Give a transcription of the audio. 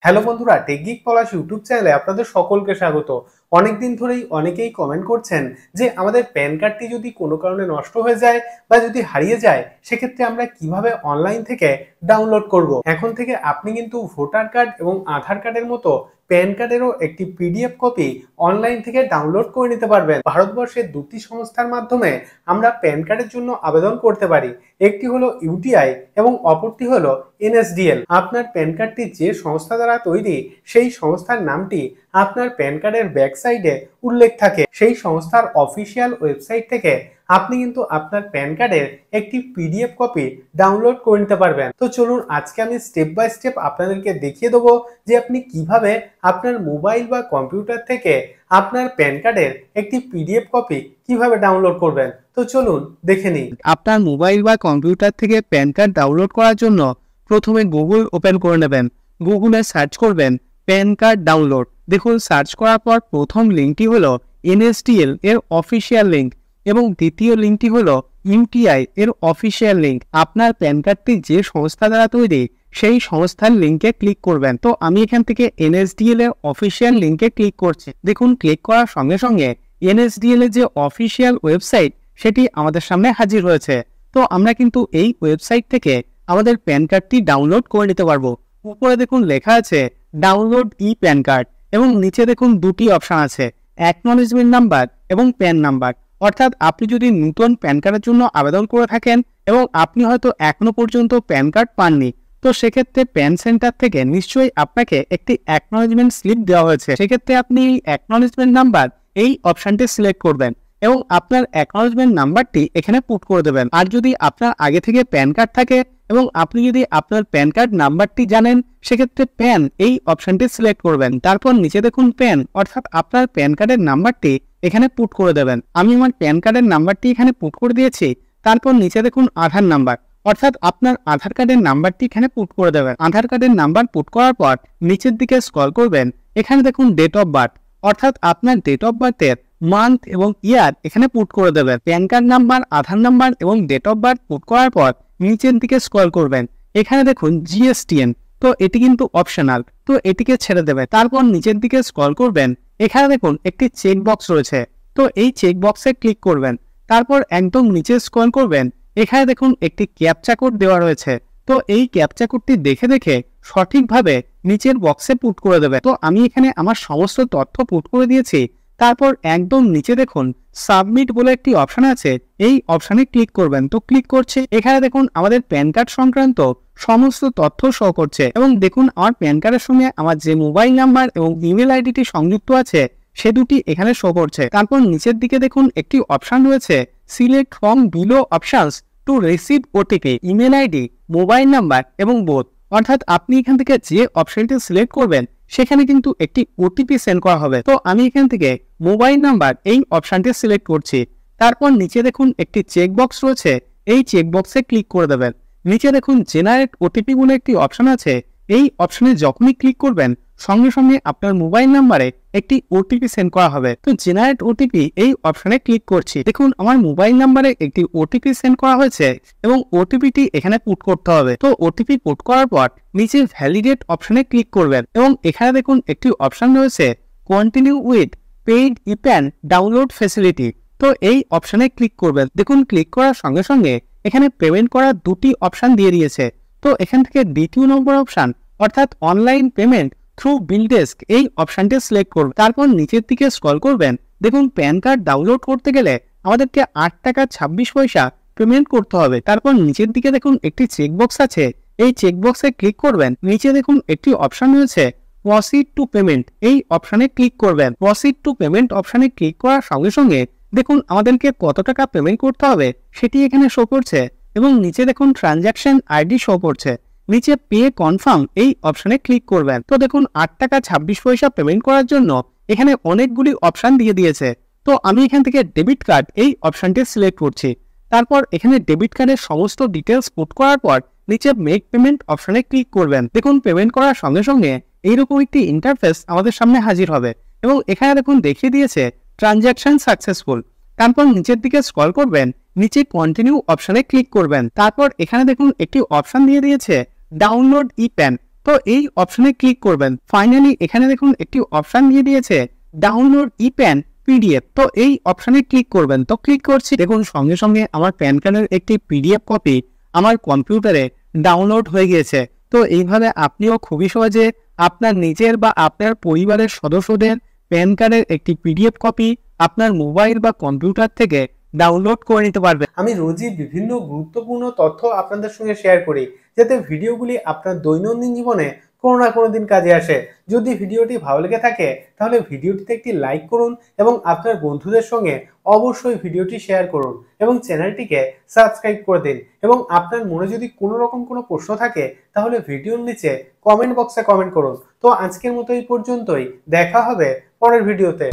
Hello বন্ধুরা, টেকগিক পলাশ YouTube চ্যানেলে আপনাদের সকলকে স্বাগত। অনেকদিন ধরেই অনেকেই কমেন্ট করছেন যে আমাদের প্যান কার্ডটি যদি কোনো কারণে নষ্ট হয়ে যায় বা যদি হারিয়ে যায়, সেক্ষেত্রে আমরা কিভাবে অনলাইন থেকে ডাউনলোড করব। এখন থেকে আপনি কিন্তু ভোটার কার্ড এবং আধার কার্ডের মতো প্যান কার্ডেরও একটি পিডিএফ কপি অনলাইন থেকে ডাউনলোড করে নিতে পারবেন। ভারতবর্ষের দুটি সংস্থার মাধ্যমে আমরা প্যান কার্ডের জন্য আবেদন করতে পারি। একটি হলো ইউটিআই এবং অপরটি হলো এনএসডিএল। আপনার প্যান কার্ডটি যে সংস্থা দ্বারা তৈরি, সেই সংস্থার নামটি আপনার প্যান কার্ডের ব্যাক সাইডে উল্লেখ থাকে। সেই সংস্থার অফিসিয়াল ওয়েবসাইট থেকে আপনি কিন্তু আপনার প্যান কার্ডের একটি পিডিএফ কপি ডাউনলোড করে নিতে পারবেন। তো চলুন আজকে আমি স্টেপ বাই স্টেপ আপনাদেরকে দেখিয়ে দেবো যে আপনি কিভাবে আপনার মোবাইল বা কম্পিউটার থেকে আপনার প্যান কার্ডের একটি পিডিএফ কপি কিভাবে ডাউনলোড করবেন। তো চলুন দেখে নিই। আপনার মোবাইল বা কম্পিউটার থেকে প্যান কার্ড ডাউনলোড করার জন্য প্রথমে গুগল ওপেন করে নেবেন। গুগলে সার্চ করবেন প্যান কার্ড ডাউনলোড। দেখুন, সার্চ করার পর প্রথম লিঙ্কটি হলো এনএসডিএল এর অফিসিয়াল লিঙ্ক এবং দ্বিতীয় লিঙ্কটি হলো ইউটিআই এর অফিসিয়াল লিঙ্ক। আপনার প্যান কার্ডটি যে সংস্থা দ্বারা তৈরি, সেই সংস্থার লিঙ্কে ক্লিক করবেন। তো আমি এখান থেকে এনএসডিএল এর অফিসিয়াল লিঙ্কে ক্লিক করছি। দেখুন, ক্লিক করার সঙ্গে সঙ্গে এনএসডিএল এর যে অফিসিয়াল ওয়েবসাইট, সেটি আমাদের সামনে হাজির হয়েছে। তো আমরা কিন্তু এই ওয়েবসাইট থেকে আমাদের প্যান কার্ডটি ডাউনলোড করে নিতে পারবো। উপরে দেখুন লেখা আছে ডাউনলোড ই প্যান কার্ড এবং নিচে দেখুন দুটি অপশন আছে, অ্যাকনলেজমেন্ট নাম্বার এবং প্যান নাম্বার। অর্থাৎ আপনি যদি নতুন প্যান কার্ডের জন্য আবেদন করে থাকেন এবং আপনি হয়তো এখনো পর্যন্ত প্যান কার্ড পাননি, তো সেক্ষেত্রে প্যান সেন্টার থেকে নিশ্চয়ই আপনাকে একটি অ্যাকনলেজমেন্ট স্লিপ দেওয়া হয়েছে। সেক্ষেত্রে আপনি এই অ্যাকনলেজমেন্ট নাম্বার এই অপশনটি সিলেক্ট করবেন এবং আপনার অ্যাকনলেজমেন্ট নাম্বারটি এখানে পুট করে দেবেন। আর যদি আপনার আগে থেকে প্যান কার্ড থাকে এবং আপনি যদি আপনার প্যান কার্ড নাম্বারটি জানেন, সেক্ষেত্রে প্যান এই অপশনটি সিলেক্ট করবেন। তারপর নিচে দেখুন প্যান, অর্থাৎ আপনার প্যান কার্ডের নাম্বারটি এখানে পুট করে দেবেন। আমি আমার প্যান কার্ডের নাম্বারটি এখানে পুট করে দিয়েছি। তারপর নিচে দেখুন আধার নাম্বার, অর্থাৎ আপনার আধার কার্ডের নাম্বারটি এখানে পুট করে দেবেন। আধার কার্ডের নাম্বার পুট করার পর নিচের দিকে স্ক্রল করবেন। এখানে দেখুন ডেট অফ বার্থ, অর্থাৎ আপনার ডেট অফ বার্থের মান্থ এবং ইয়ার এখানে পুট করে দেবেন। প্যান কার্ড নাম্বার, আধার নাম্বার এবং ডেট অফ বার্থ পুট করার পর নিচের দিকে স্ক্রল করবেন। এখানে দেখুন জিএসটিএন, তো এটি কিন্তু অপশনাল, তো এটিকে ছেড়ে দেবে। তারপর নিচের দিকে স্ক্রল করবেন। এখানে দেখুন একটি চেক বক্স রয়েছে, তো এই চেক বক্সে ক্লিক করবেন। তারপর একদম নিচে স্ক্রল করবেন। এখানে দেখুন একটি ক্যাপচা কোড দেওয়া রয়েছে, তো এই ক্যাপচা কোডটি দেখে দেখে সঠিকভাবে নিচের বক্সে পুট করে দেবে। তো আমি এখানে আমার সমস্ত তথ্য পুট করে দিয়েছি। তারপর একদম নিচে দেখুন সাবমিট বলে একটি অপশন আছে, এই অপশনে ক্লিক করবেন। তো ক্লিক করছে, এখানে দেখুন আমাদের প্যান কার্ড সংক্রান্ত সমস্ত তথ্য শো করছে এবং দেখুন আমার প্যান কার্ডের সঙ্গে আমার যে মোবাইল নাম্বার এবং ইমেল আইডিটি সংযুক্ত আছে, সে দুটি এখানে শো করছে। তারপর নিচের দিকে দেখুন একটি অপশন রয়েছে, select from below options to receive OTP, email ID, mobile number এবং বোথ। অর্থাৎ আপনি এখান থেকে যে অপশনটি সিলেক্ট করবেন, সেখানে কিন্তু একটি ওটিপি সেন্ড করা হবে। তো আমি এখান থেকে মোবাইল নাম্বার এই অপশনটি সিলেক্ট করছি। তারপর নিচে দেখুন একটি চেক বক্স রয়েছে, এই চেক বক্সে ক্লিক করে দেবেন। নিচে দেখুন জেনারেট ওটিপি বলে একটি অপশন আছে, এই অপশনে যখনই ক্লিক করবেন, সঙ্গে সঙ্গে আপনার মোবাইল নাম্বারে একটি ওটিপি সেন্ড করা হবে। তো জেনারেট ওটিপি এই অপশনে ক্লিক করছি। দেখুন আমার মোবাইল নাম্বারে একটি ওটিপি সেন্ড করা হয়েছে এবং ওটিপিটি এখানে পুট করতে হবে। তো ওটিপি পুট করার পর নিচে ভ্যালিডেট অপশনে ক্লিক করবেন এবং এখানে দেখুন একটি অপশন রয়েছে continue with paid ePAN download facility, তো এই অপশনে ক্লিক করবেন। দেখুন ক্লিক করার সঙ্গে সঙ্গে এখানে পেমেন্ট করার দুটি অপশন দিয়ে দিয়েছে। তো এখান থেকে দ্বিতীয় নম্বর অপশন, অর্থাৎ অনলাইন পেমেন্ট থ্রু বিল ডেস্ক, এই অপশনটি সিলেক্ট করবেন। তারপর নিচের দিকে স্ক্রল করবেন। দেখুন প্যান কার্ড ডাউনলোড করতে গেলে আমাদেরকে 8 টাকা 26 পয়সা পেমেন্ট করতে হবে। তারপর নিচের দিকে দেখুন একটি চেকবক্স আছে, এই চেকবক্সে ক্লিক করবেন। নিচে দেখুন একটি অপশন রয়েছে প্রসিড টু পেমেন্ট, এই অপশনে ক্লিক করবেন। প্রসিড টু পেমেন্ট অপশনে ক্লিক করার সঙ্গে সঙ্গে দেখুন আমাদেরকে কত টাকা পেমেন্ট করতে হবে সেটি এখানে শো করছে এবং নিচে দেখুন ট্রানজ্যাকশন আইডি শো করছে। নিচে পে কনফার্ম এই অপশনে ক্লিক করবেন। তো দেখুন 8 টাকা 26 পয়সা পেমেন্ট করার জন্য এখানে অনেকগুলি অপশন দিয়ে দিয়েছে। তো আমি এখান থেকে ডেবিট কার্ড এই অপশনটি সিলেক্ট করছি। তারপর এখানে ডেবিট কার্ডের সমস্ত ডিটেলস পুট করার পর নিচে মেক পেমেন্ট অপশনে ক্লিক করবেন। দেখুন পেমেন্ট করার সঙ্গে সঙ্গে এইরকম একটি ইন্টারফেস আমাদের সামনে হাজির হবে এবং এখানে দেখুন দেখিয়ে দিয়েছে ট্রানজ্যাকশন সাকসেসফুল। তারপর নিচের দিকে স্ক্রল করবেন, নিচে কন্টিনিউ অপশনে ক্লিক করবেন। তারপর এখানে দেখুন একটি অপশন দিয়ে দিয়েছে ডাউনলোড ই প্যান, তো তো এই অপশনে ক্লিক করবেন। ফাইনালি এখানে দেখুন একটি অপশন দিয়ে দিয়েছে ডাউনলোড ই প্যান পিডিএফ। তো এই অপশনে ক্লিক করবেন। তো ক্লিক করছি, দেখুন সঙ্গে সঙ্গে আমার প্যান কার্ডের একটি পিডিএফ কপি আমার কম্পিউটারে ডাউনলোড হয়ে গিয়েছে। তো এইভাবে আপনিও খুবই সহজে আপনার নিজের বা আপনার পরিবারের সদস্যদের প্যান কার্ডের একটি পিডিএফ কপি আপনার মোবাইল বা কম্পিউটার থেকে ডাউনলোড করে নিতে পারবেন। আমি রোজই বিভিন্ন গুরুত্বপূর্ণ তথ্য আপনাদের সঙ্গে শেয়ার করি, যাতে ভিডিওগুলি আপনার দৈনন্দিন জীবনে কোনো না কোনো দিন কাজে আসে। যদি ভিডিওটি ভালো লেগে থাকে তাহলে ভিডিওটিতে একটি লাইক করুন এবং আপনার বন্ধুদের সঙ্গে অবশ্যই ভিডিওটি শেয়ার করুন এবং চ্যানেলটিকে সাবস্ক্রাইব করে দিন। এবং আপনার মনে যদি কোনো রকম কোনো প্রশ্ন থাকে তাহলে ভিডিওর নিচে কমেন্ট বক্সে কমেন্ট করুন। তো আজকের মতো এই পর্যন্তই, দেখা হবে পরের ভিডিওতে।